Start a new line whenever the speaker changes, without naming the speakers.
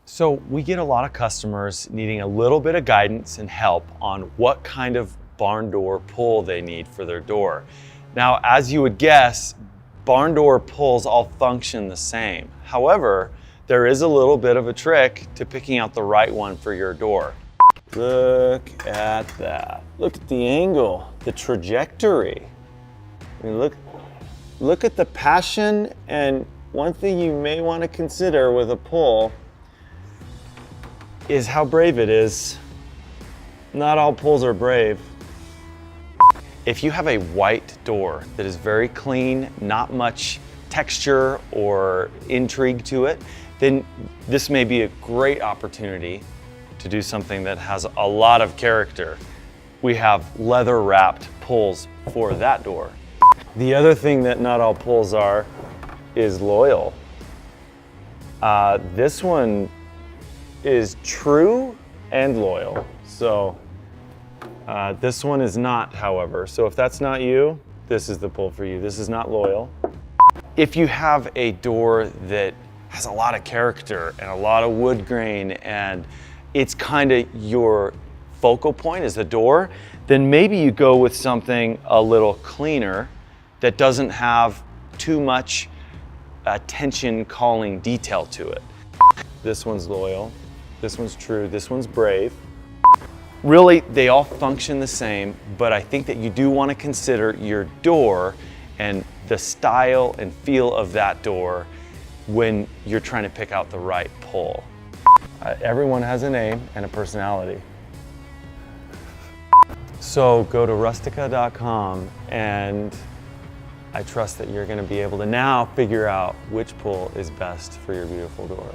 So we get a lot of customers needing a little bit of guidance and help on what kind of barn door pull they need for their door. Now, as you would guess, barn door pulls all function the same. However, there is a little bit of a trick to picking out the right one for your door. Look at that. Look at the angle, the trajectory. I mean, look at the passion. And one thing you may want to consider with a pull is how brave it is. Not all pulls are brave. If you have a white door that is very clean, not much texture or intrigue to it, then this may be a great opportunity to do something that has a lot of character. We have leather wrapped pulls for that door. The other thing that not all pulls are is loyal. This one is true and loyal. So this one is not, however. So if that's not you, this is the pull for you. This is not loyal. If you have a door that has a lot of character and a lot of wood grain and it's kind of your focal point is the door, then maybe you go with something a little cleaner that doesn't have too much attention calling detail to it. This one's loyal, this one's true, this one's brave. Really, they all function the same, but I think that you do want to consider your door and the style and feel of that door when you're trying to pick out the right pull. Everyone has a name and a personality. So go to rustica.com and I trust that you're going to be able to now figure out which pull is best for your beautiful door.